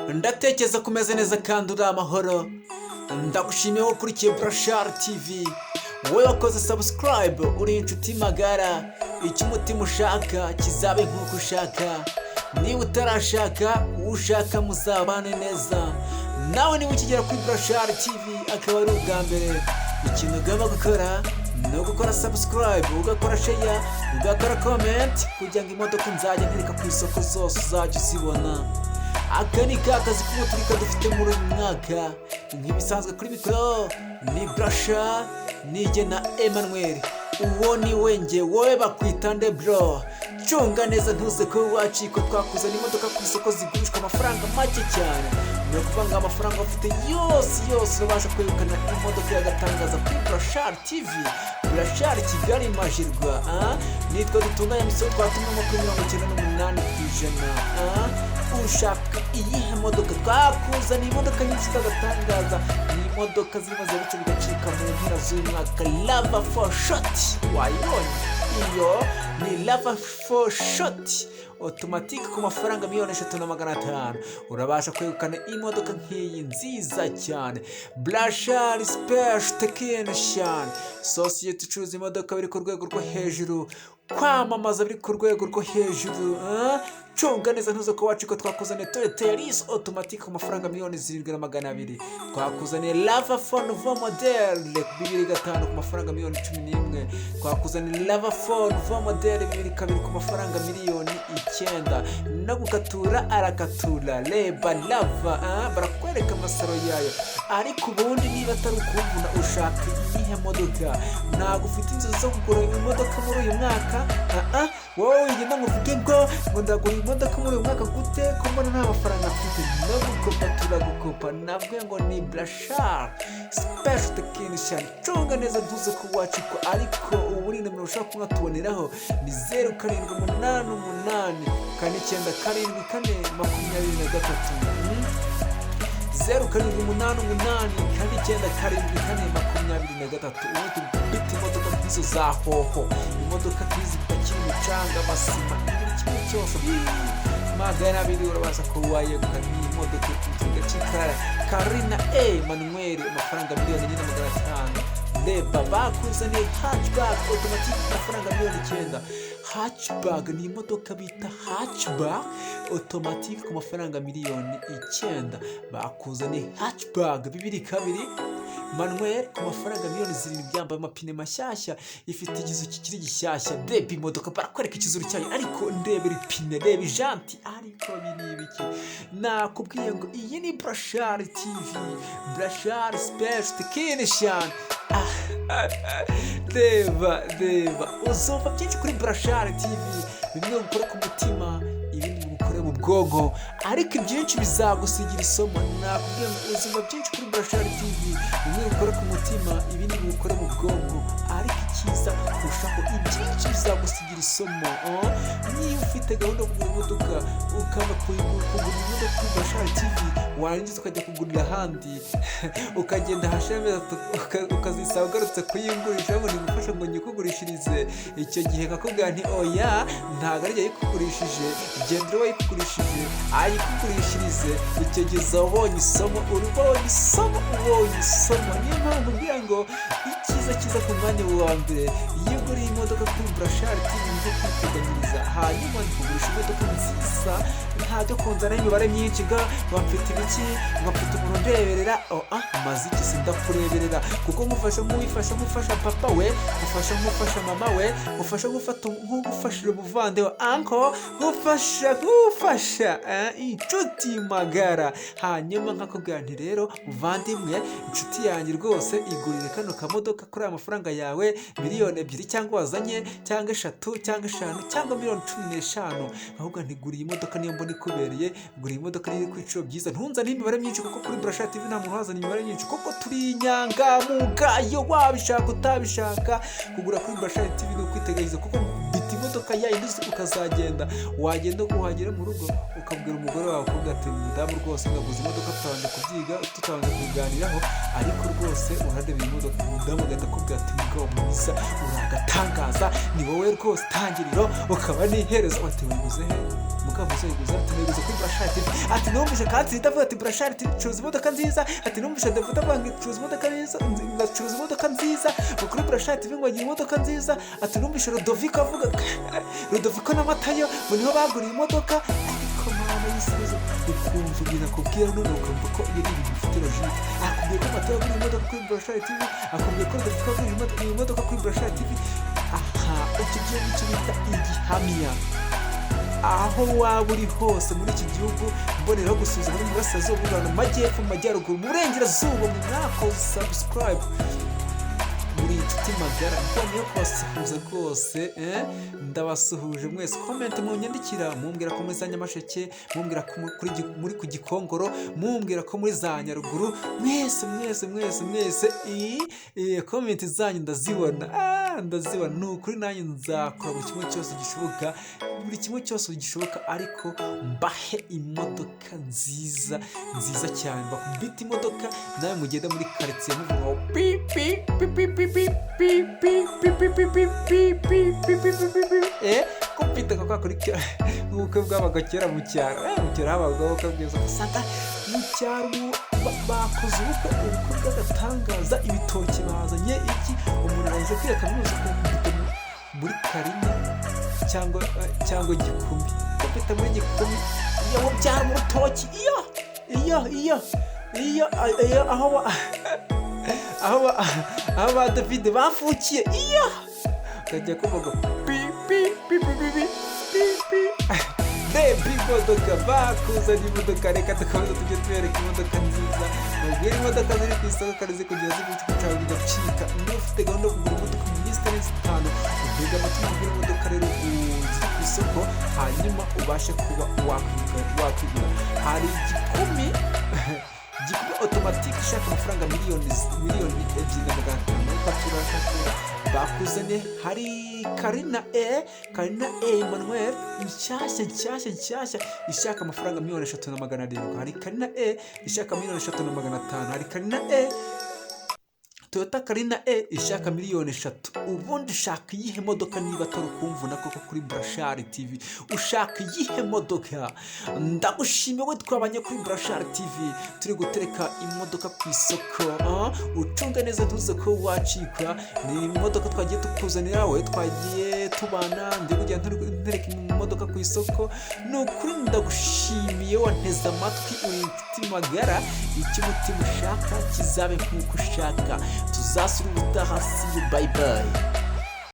Ndatekereza kumeze neza kandi uri amahoro. Ndagushimiye ko ukurikiye Brashar TV. Wowe wakoze subscribe uri inshuti magara. Icyo umutima ushaka kizabe nk'uko ushaka. Niba utarashaka ushaka muzabane neza. Nawe niba ukigera kuri Brashar TV akaba ari ubwa mbere, ikintu ugomba gukora ni ugukora subscribe, ugakora share, ugakora comment kugira ngo imodoka nzajya ntereka ku isoko zose uzajya uzibona. Aka ni kazi k'umuturika dufite muri uyu mwaka. Nk'ibisanzwe kuri mikoro ni Brashar, nije na Emmanuel. Uwo ni wenge, wowe bakwita nde bro? Cunga neza ntuze ko waciko twakuzana imodoka ku isoko zigurishwa amafaranga make cyane. Ni ukuvanga amafaranga ufite yose ubasha kwegukana imodoka y'agatangaza kuri Brashar TV. Brashar Kigali Majirwa. Nitwa dutunganya imisoro twatumwe kuri 98%. Ushaka iyihe modoka twakuzana imodoka nyinshi z'agatangaza. Ni imodoka zimaze bice bigacika mu mpera z'uyu mwaka. Lava 4 shot wayibonye? Iyo ni Lava 4 shot automatic ku mafaranga 3,500,000. Urabasha kwegukana imodoka nk'iyi nziza cyane. Brashar Special Technician, sosiyete icuruza imodoka biri ku rwego rwo hejuru, kwamamaza biri ku rwego rwo hejuru. Cunga neza ntuze ko waciko twakuzaniye Toyota Yaris automatic ku mafaranga 7,200,000. Twakuzaniye Lava 4 nouveau model 2005 ku mafaranga 11,000,000. Twakuzaniye Lava 4 nouveau model 2002 ku mafaranga 9,000,000. No gukatura arakatura Leba Lava barakwereka amasaro yayo. Ariko ubundi niba atari ukuvuna ushaka iyihe modoka, ntabwo ufite inzozi zo kugura imodoka muri uyu mwaka, wowe wigenda ngo uvuge ngo ndagura imodoka muri uyu mwaka gute ko mbona nta mafaranga afite. No gukopa turagukopa. Navuga ngo ni Brashar Special Technician. Cunga neza ntuze ko waciko. Ariko ubu nimero ushaka kunatuboneraho ni 0788 497 423. 0788 497 ubundi bita imodoka nk'izo za hoho, imodoka nk'izi zipakira imicanga, amasima, buri kimwe cyose 200,000. urabasha ko wayegukana imodoka igacikara Karina Emmanuel amafaranga 1,500,000. Leba bakuzaniye hatchback automatic amafaranga 9,000,000. Hatchback ni imodoka bita hatchback automatic ku mafaranga 9,000,000. Bakuzaniye hatchback 2002 manuel ku mafaranga 7,000,000 byambaye amapine mashyashya, ifite igizu kikiri gishyashya. Debe imodoka barakwereka ikizuru cyayo, ariko ndebera ipine, reba ijanti, ariko biri ibiki. Nakubwiye ngo iyi ni Brashar TV, Brashar Special Technician. Reba uzumva byinshi kuri Brashar TV. Bimwe gukora ku mutima, ibindi gukora mu bwonko, ariko ibyinshi bizagusigira isomo. Nakubwiye ngo uzumva byinshi kuri Brashar TV. Bimwe gukora ku mutima, ibindi gukora mu bwonko, ariko icyiza kurushaho ibyinshi bizagusigira isomo. Niba ufite gahunda yo kugura imodoka, ukaba kugura imodoka kuri Brashar TV, warangiza ukajya kugurira ahandi ukagenda hashira ukazisaba ugarutse kuyigurisha ngo nigufasha ngo nyikugurishirize, icyo gihe nkakubwira nti oya, ntabwo ari yayikugurishije, genda wayikugurishije ayikugurishirize. Icyo gihe uzabonye isomo, ubonye isomo. Niyo mpamvu mbwira ngo icyiza ku mwanya wa mbere, iyo uguriye imodoka kuri Brashar TV ni kwiteganyiriza, hanyuma kugurisha imodoka nziza, ntabyo kunzana imibare myinshi ngo bamfite ibiki, bamfite umuntu ndeberera. Maze iki se ndakureberera, kuko nkufasha papa we, nkufasha mama we, nkufashije umuvandimwe anko, nkufasha inshuti magara. Hanyuma nkakubwira nti rero muvandimwe, inshuti yanjye rwose, igurire kano kamodoka kuri aya mafaranga yawe 2,000,000 cyangwa wazanye, cyangwa 3 cyangwa 5 cyangwa 15,000,000. ahubwo ntiguriye imodoka niyo mbona ikubereye, guriye imodoka iri ku iciro byiza. Ntunza n'imibare myinshi, kuko kuri Brashar TV nta muntu wazana imibare myinshi, kuko turi inyangamugayo. Wabishaka utabishaka, kugura kuri Brashar TV ni ukwiteganyiriza, kuko bita imodoka yayindi ukazagenda, wagenda kuhagera mu rugo ukabwira umugore wawe ko ati mudamu rwose ngaguze imodoka, tutabanje kubyiga, tutabanje kuganiraho, ariko rwose uradebera imodoka, umudamu agahita akubwira ati mugabo mwiza uragata k'agatangaza, ni wowe rwose tangiriro ukaba n'iherezo. Ati wayiguze he? Mukavuze yiguze ati nayiguze kuri Burashari TV. Ati numvise kandi ndavuga ati Burashari TV curuza imodoka nziza. Ati numvise David avuga ngo curuza imodoka nziza, ngacuruza imodoka nziza kuri Burashari TV ngo agira imodoka nziza. Ati numvise Rodoviko avuga Rodoviko na Matayo ngo niho baguriye imodoka. Ariko mwana y'isizo ukumva ibintu akubwira none ukumva ko iyo ibintu bifite logique. Akubwiye ko Matayo aguriye imodoka kuri Burashari TV, akubwiye ko Rodoviko aguriye imodoka kuri Burashari TV. Aha, icyo gihe nicyo bita igihamya. Aho waba uri hose muri iki gihugu, mboneraho gusubiza muri Burasirazuba, mu Majyepfo, mu Majyaruguru, mu Burengerazuba, mwakoze subscribe muri inshuti magara. Mbonyeho kubasuhuza rwose, ndabasuhuje mwese. Comment munyandikira, mumbwira ko muri za Nyamasheke, mumbwira ko muri ku Gikongoro, mumbwira ko muri za Nyaruguru. Mwese comment zanyu ndazibona, ndazibona. Ni ukuri nanjye nzakora buri kimwe cyose gishoboka, ariko mbahe imodoka nziza cyane. Bakubita imodoka nawe mugenda muri quartier muvuga kupita kwa kurikira ubukwe bwabaga kera mu cyaro. Mu cyaro habagaho kabwiza usanga mu cyaro bakoze ubukwe bw'agatangaza. Ibitoki bazanye iki, umuntu araza kwiga kaminuza muri Karina cyangwa Gikumi. Kupita muri Gikumi iyo byara mu rutoki, iyo aho ba David bafukiye, iyo kajya kuvuga imodoka bakuzanye imodoka. Reka tukabaza tujye tubereka imodoka nziza, mubwire imodoka ziri ku isoko kandi zikugira z'igiciro cyawe kigacika. Niba ufite gahunda yo kugura imodoka mu minsi itarenze 5, utega amatwi mubwire imodoka rero ziri ku isoko, hanyuma ubashe kuba wakwigura. Hari Gikumi automatique ishaka amafaranga miliyoni 2,500,000 bakuzane. Hari Karina Emmanuel nshyashya ishaka amafaranga 3,700,000. Hari Karina ishaka 3,500,000. hari Karina Toyota Karina ishaka 3,000,000. Ubundi ushaka iyihe modoka niba atari ukumvuna koko kuri Burashari TV? Ushaka iyihe modoka? Ndagushimiye we twabanye kuri Burashari TV, turi gutereka imodoka ku isoko. Ucunge neza tuze ko wacika. Ni imodoka twagiye tukuzanira, we twagiye tubana, ndi kujya ntereka imodoka ku isoko. Nukuri ndagushimiye wanteze amatwi, uri inshuti magara. Icyo umutima ushaka kizabe nk'uko ushaka. Tuzasura ubutaha. See you, bye bye.